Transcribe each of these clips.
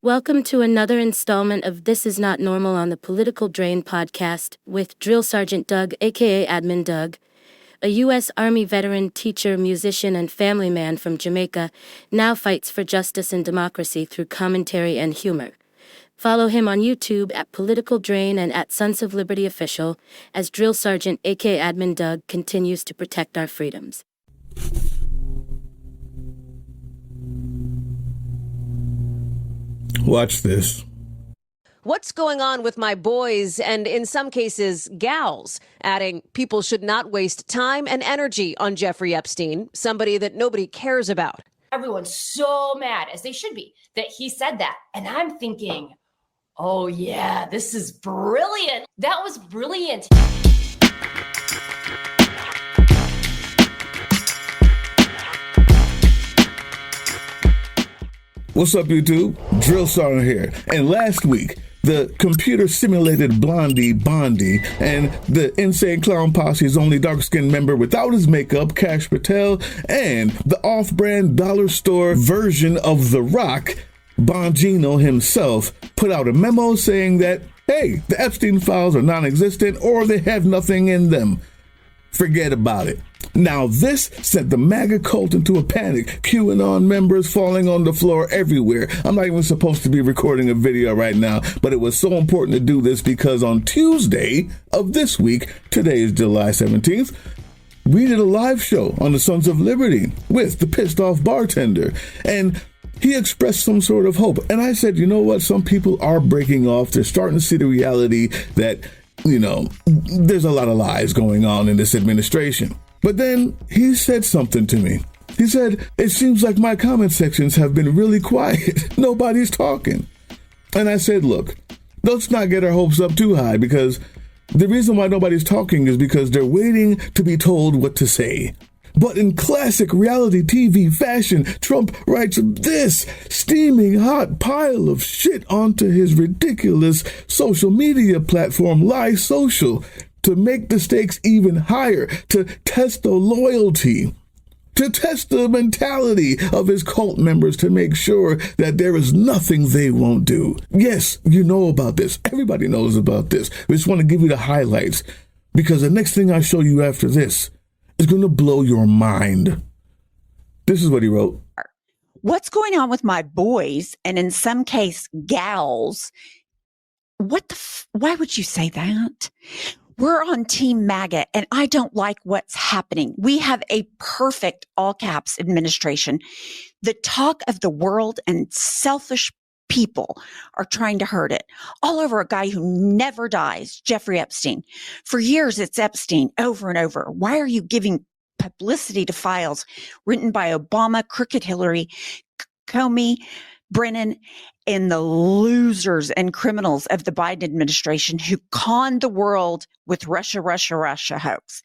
Welcome to another installment of This Is Not Normal on the Political Drain podcast with Drill Sergeant Doug, aka Admin Doug, a U.S. Army veteran, teacher, musician, and family man from Jamaica, now fights for justice and democracy through commentary and humor. Follow him on YouTube at Political Drain and at Sons of Liberty Official as Drill Sergeant, aka Admin Doug, continues to protect our freedoms. Watch this. What's going on with my boys and, in some cases, gals? Adding, people should not waste time and energy on Jeffrey Epstein, somebody that nobody cares about. Everyone's so mad, as they should be, that he said that. And I'm thinking, oh yeah, this is brilliant. That was brilliant. What's up, YouTube? Drill Sergeant here. And last week, the computer-simulated Blondie Bondi and the Insane Clown Posse's only dark-skinned member without his makeup, Kash Patel, and the off-brand dollar store version of The Rock, Bongino himself, put out a memo saying that, hey, the Epstein Files are non-existent or they have nothing in them. Forget about it. Now, this sent the MAGA cult into a panic, QAnon members falling on the floor everywhere. I'm not even supposed to be recording a video right now, but it was so important to do this because on Tuesday of this week, today is July 17th, we did a live show on the Sons of Liberty with the pissed off bartender. And he expressed some sort of hope. And I said, you know what? Some people are breaking off. They're starting to see the reality that, there's a lot of lies going on in this administration. But then he said something to me. He said, it seems like my comment sections have been really quiet. Nobody's talking. And I said, look, let's not get our hopes up too high because the reason why nobody's talking is because they're waiting to be told what to say. But in classic reality TV fashion, Trump writes this steaming hot pile of shit onto his ridiculous social media platform, Lie Social, to make the stakes even higher, to test the loyalty, to test the mentality of his cult members to make sure that there is nothing they won't do. Yes, you know about this. Everybody knows about this. We just want to give you the highlights because the next thing I show you after this is going to blow your mind. This is what he wrote. What's going on with my boys, and in some case, gals? Why would you say that? We're on Team MAGA, and I don't like what's happening. We have a perfect, all caps, administration. The talk of the world and selfish people are trying to hurt it. All over a guy who never dies, Jeffrey Epstein. For years, it's Epstein over and over. Why are you giving publicity to files written by Obama, crooked Hillary, Comey, Brennan, and the losers and criminals of the Biden administration who conned the world with Russia hoax?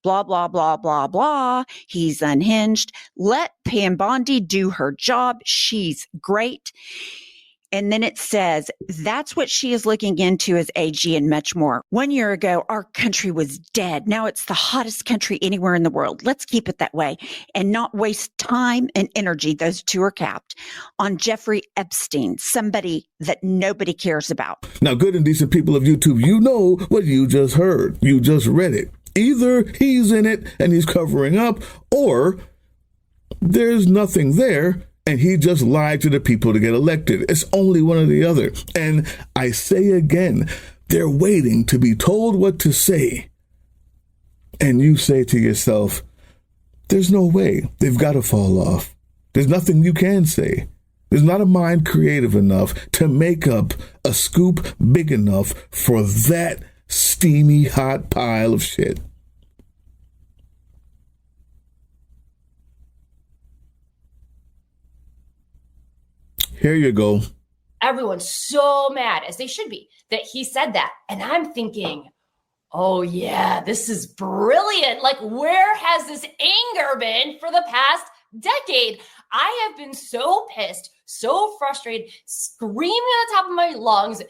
Blah, blah, blah, blah, blah. He's unhinged. Let Pam Bondi do her job. She's great. And then it says, that's what she is looking into as AG and much more. 1 year ago, our country was dead. Now it's the hottest country anywhere in the world. Let's keep it that way and not waste time and energy, those two are capped, on Jeffrey Epstein, somebody that nobody cares about. Now, good and decent people of YouTube, you know what you just heard. You just read it. Either he's in it and he's covering up, or there's nothing there and he just lied to the people to get elected. It's only one or the other. And I say again, they're waiting to be told what to say. And you say to yourself, there's no way. They've got to fall off. There's nothing you can say. There's not a mind creative enough to make up a scoop big enough for that steamy hot pile of shit. Here you go. Everyone's so mad, as they should be, that he said that. And I'm thinking, oh yeah, this is brilliant. Like, where has this anger been for the past decade? I have been so pissed, so frustrated, screaming at the top of my lungs,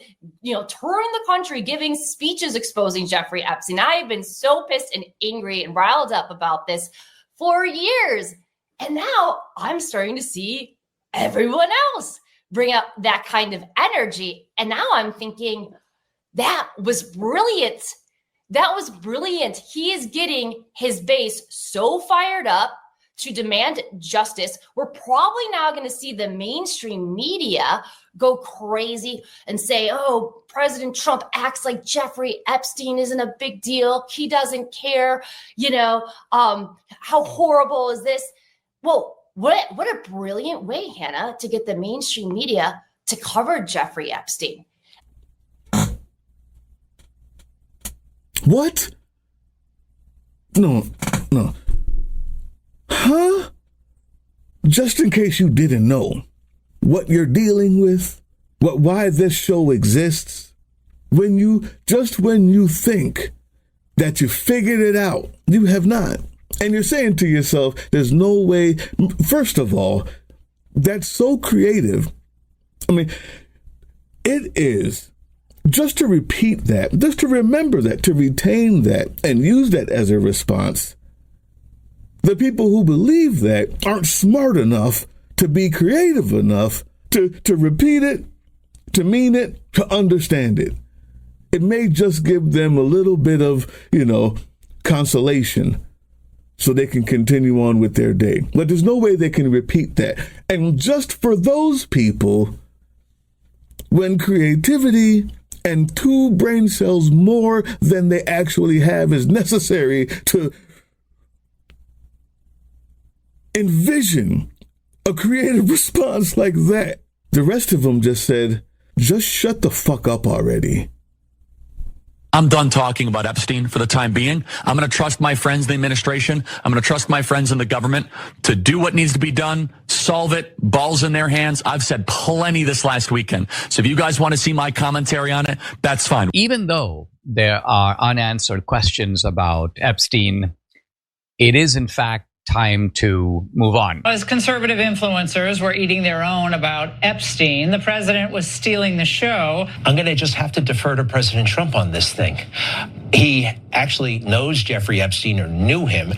touring the country, giving speeches exposing Jeffrey Epstein. I have been so pissed and angry and riled up about this for years. And now I'm starting to see everyone else bring up that kind of energy. And now I'm thinking, that was brilliant. That was brilliant. He is getting his base so fired up to demand justice. We're probably now going to see the mainstream media go crazy and say, oh, President Trump acts like Jeffrey Epstein isn't a big deal. He doesn't care. How horrible is this? Well, what a brilliant way, Hannah, to get the mainstream media to cover Jeffrey Epstein. What? No. Huh? Just in case you didn't know what you're dealing with, why this show exists, when you think that you figured it out, you have not. And you're saying to yourself, there's no way. First of all, that's so creative. I mean, it is. Just to repeat that, just to remember that, to retain that, and use that as a response. The people who believe that aren't smart enough to be creative enough to repeat it, to mean it, to understand it. It may just give them a little bit of, consolation so they can continue on with their day. But there's no way they can repeat that. And just for those people, when creativity and 2 brain cells more than they actually have is necessary to envision a creative response like that, the rest of them just said, just shut the fuck up already. I'm done talking about Epstein for the time being. I'm going to trust my friends in the administration. I'm going to trust my friends in the government to do what needs to be done, solve it, balls in their hands. I've said plenty this last weekend. So if you guys want to see my commentary on it, that's fine. Even though there are unanswered questions about Epstein, it is in fact time to move on. As conservative influencers were eating their own about Epstein, the president was stealing the show. I'm going to just have to defer to President Trump on this thing. He actually knows Jeffrey Epstein or knew him.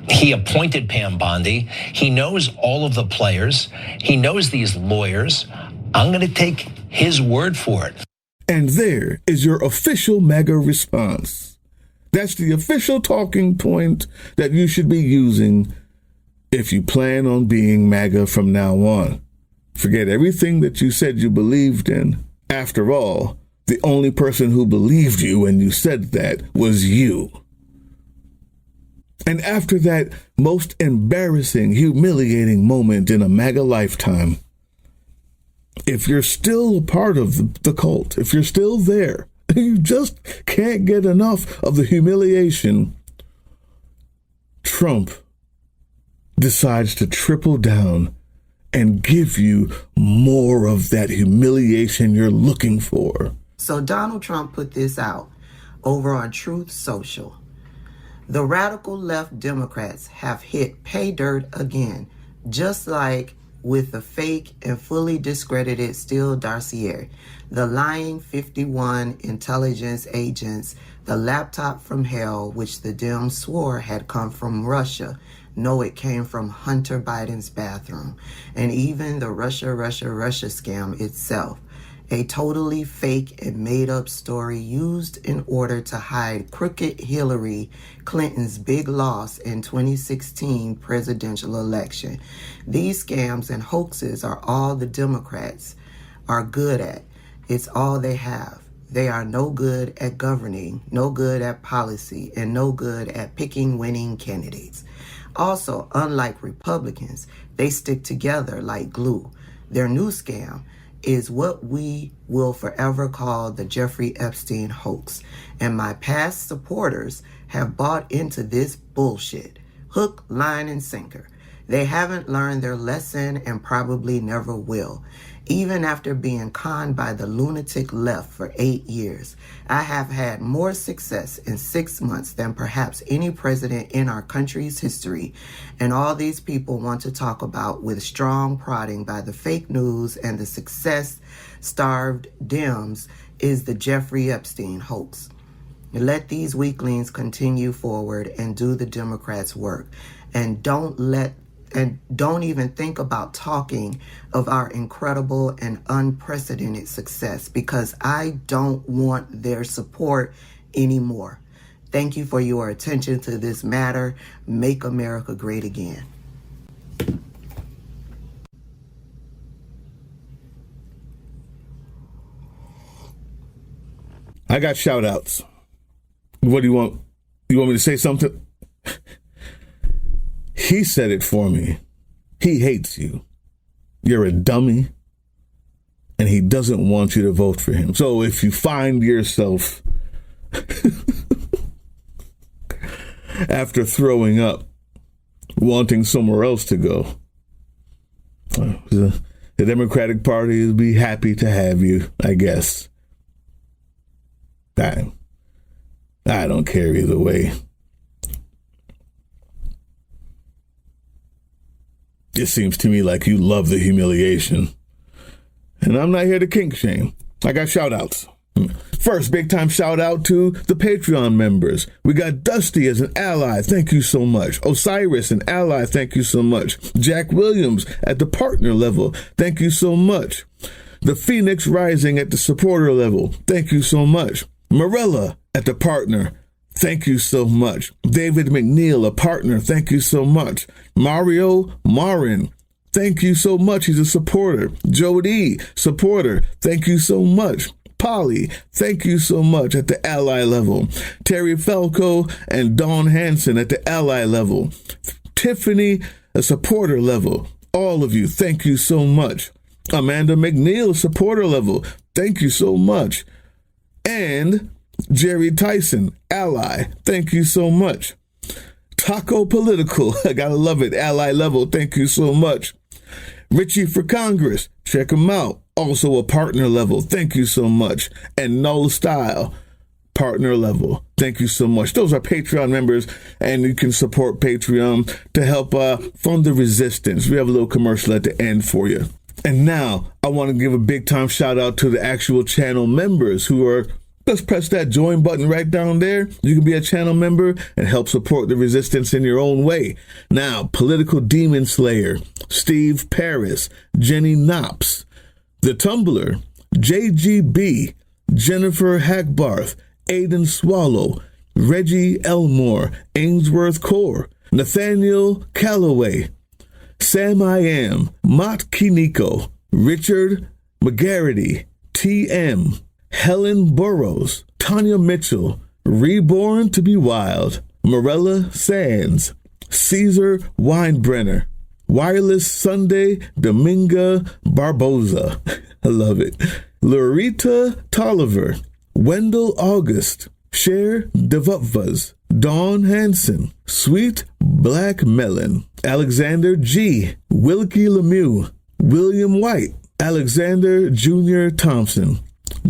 He appointed Pam Bondi. He knows all of the players. He knows these lawyers. I'm going to take his word for it. And there is your official MAGA response. That's the official talking point that you should be using if you plan on being MAGA from now on. Forget everything that you said you believed in. After all, the only person who believed you when you said that was you. And after that most embarrassing, humiliating moment in a MAGA lifetime, if you're still a part of the cult, if you're still there, you just can't get enough of the humiliation, Trump decides to triple down and give you more of that humiliation you're looking for. So Donald Trump put this out over on Truth Social. The radical left Democrats have hit pay dirt again, just like with the fake and fully discredited Steele dossier, the lying 51 intelligence agents, the laptop from hell, which the Dems swore had come from Russia. No, it came from Hunter Biden's bathroom. And even the Russia scam itself, a totally fake and made-up story used in order to hide crooked Hillary Clinton's big loss in 2016 presidential election. These scams and hoaxes are all the Democrats are good at. It's all they have. They are no good at governing, no good at policy, and no good at picking winning candidates. Also, unlike Republicans, they stick together like glue. Their new scam is what we will forever call the Jeffrey Epstein hoax. And my past supporters have bought into this bullshit. Hook, line, and sinker. They haven't learned their lesson and probably never will. Even after being conned by the lunatic left for 8 years, I have had more success in 6 months than perhaps any president in our country's history. And all these people want to talk about with strong prodding by the fake news and the success-starved Dems is the Jeffrey Epstein hoax. Let these weaklings continue forward and do the Democrats' work. And don't let and don't even think about talking of our incredible and unprecedented success, because I don't want their support anymore. Thank you for your attention to this matter. Make America great again. I got shout outs. What do you want? You want me to say something? He said it for me. He hates you. You're a dummy. And he doesn't want you to vote for him. So if you find yourself after throwing up, wanting somewhere else to go, the Democratic Party will be happy to have you, I guess. I don't care either way. It seems to me like you love the humiliation. And I'm not here to kink shame. I got shout outs. First, big time shout out to the Patreon members. We got Dusty as an ally. Thank you so much. Osiris, an ally. Thank you so much. Jack Williams at the partner level. Thank you so much. The Phoenix Rising at the supporter level. Thank you so much. Morella at the partner. Thank you so much. David McNeil, a partner. Thank you so much. Mario Marin. Thank you so much. He's a supporter. Jody, supporter. Thank you so much. Polly, thank you so much at the ally level. Terry Falco and Dawn Hansen at the ally level. Tiffany, a supporter level. All of you, thank you so much. Amanda McNeil, supporter level. Thank you so much. And Jerry Tyson, ally. Thank you so much. Taco Political, I gotta love it. Ally level, thank you so much. Richie for Congress, check him out. Also a partner level, thank you so much. And Null Style, partner level, thank you so much. Those are Patreon members, and you can support Patreon to help fund the resistance. We have a little commercial at the end for you. And now I want to give a big time shout out to the actual channel members who are, just press that join button right down there. You can be a channel member and help support the resistance in your own way. Now, Political Demon Slayer, Steve Paris, Jenny Knops, The Tumbler, JGB, Jennifer Hackbarth, Aiden Swallow, Reggie Elmore, Ainsworth Core, Nathaniel Calloway, Sam I Am, Mott Kiniko, Richard McGarity, TM, Helen Burrows, Tanya Mitchell, Reborn to be Wild, Morella Sands, Caesar Weinbrenner, Wireless Sunday, Dominga Barboza, I love it, Lorita Tolliver, Wendell August, Cher Devutvas, Dawn Hansen, Sweet Black Melon, Alexander G, Wilkie Lemieux, William White, Alexander Jr. Thompson,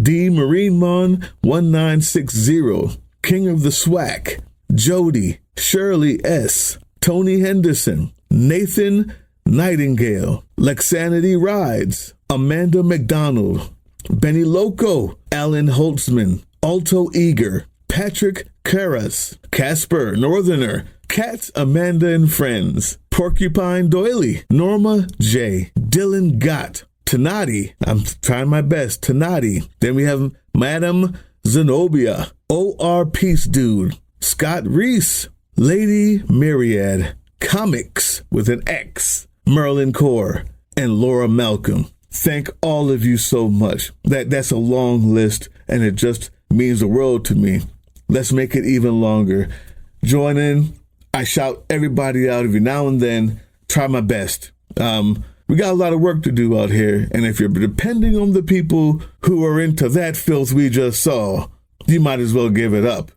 D. Marinemon 1960, King of the Swack, Jody, Shirley S., Tony Henderson, Nathan Nightingale, Lexanity Rides, Amanda McDonald, Benny Loco, Alan Holtzman, Alto Eager, Patrick Karras, Casper Northerner, Kat Amanda and Friends, Porcupine Doily, Norma J, Dylan Gott, Tanati, I'm trying my best, Tanati. Then we have Madam Zenobia, OR Peace Dude, Scott Reese, Lady Myriad, Comics with an X, Merlin Core, and Laura Malcolm. Thank all of you so much. That's a long list, and it just means the world to me. Let's make it even longer. Join in. I shout everybody out every now and then. Try my best. We got a lot of work to do out here, and if you're depending on the people who are into that filth we just saw, you might as well give it up.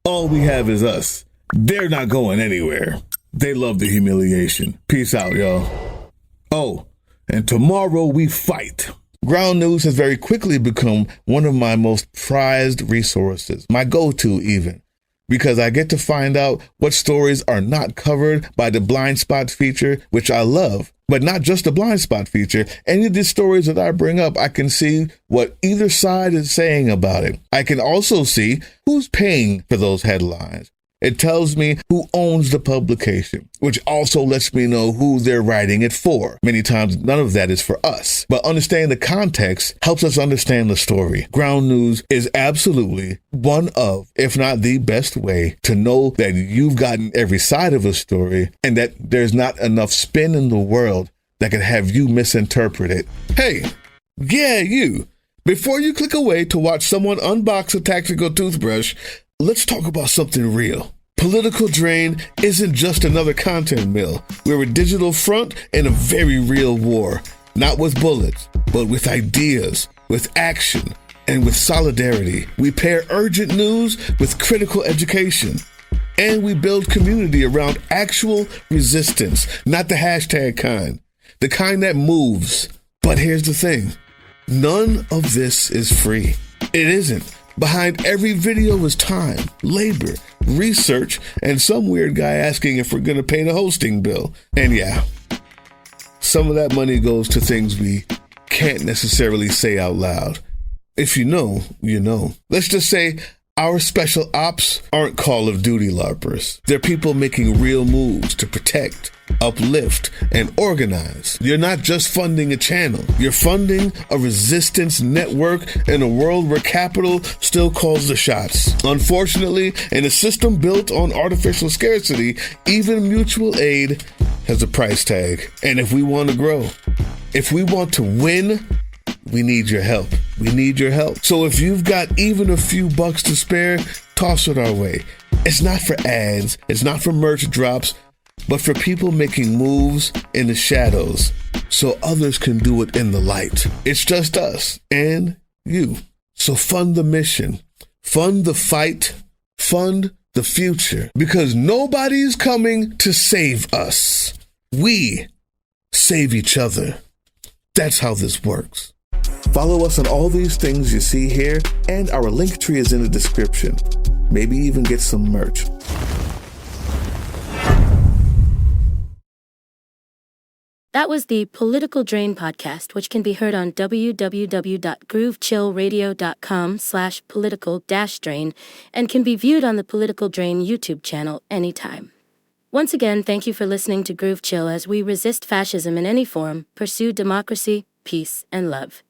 All we have is us. They're not going anywhere. They love the humiliation. Peace out, y'all. Oh, and tomorrow we fight. Ground News has very quickly become one of my most prized resources, my go-to even, because I get to find out what stories are not covered by the blind spot feature, which I love, but not just the blind spot feature. Any of the stories that I bring up, I can see what either side is saying about it. I can also see who's paying for those headlines, It tells me who owns the publication, which also lets me know who they're writing it for. Many times, none of that is for us. But understanding the context helps us understand the story. Ground news is absolutely one of, if not the best way to know that you've gotten every side of a story and that there's not enough spin in the world that can have you misinterpret it. Hey, yeah, you. Before you click away to watch someone unbox a tactical toothbrush, let's talk about something real. Political Drain isn't just another content mill. We're a digital front in a very real war. Not with bullets, but with ideas, with action, and with solidarity. We pair urgent news with critical education. And we build community around actual resistance, not the hashtag kind. The kind that moves. But here's the thing. None of this is free. It isn't. Behind every video is time, labor, research, and some weird guy asking if we're going to pay the hosting bill. And yeah, some of that money goes to things we can't necessarily say out loud. If you know, you know. Let's just say our special ops aren't Call of Duty LARPers. They're people making real moves to protect, uplift, and organize. You're not just funding a channel. You're funding a resistance network in a world where capital still calls the shots. Unfortunately, in a system built on artificial scarcity, even mutual aid has a price tag. And if we want to grow, if we want to win, we need your help. We need your help. So if you've got even a few bucks to spare, toss it our way. It's not for ads. It's not for merch drops, but for people making moves in the shadows so others can do it in the light. It's just us and you. So fund the mission, fund the fight, fund the future, because nobody's coming to save us. We save each other. That's how this works. Follow us on all these things you see here, and our link tree is in the description. Maybe even get some merch. That was the Political Drain podcast, which can be heard on www.groovechillradio.com/political-drain and can be viewed on the Political Drain YouTube channel anytime. Once again, thank you for listening to Groove Chill as we resist fascism in any form, pursue democracy, peace, and love.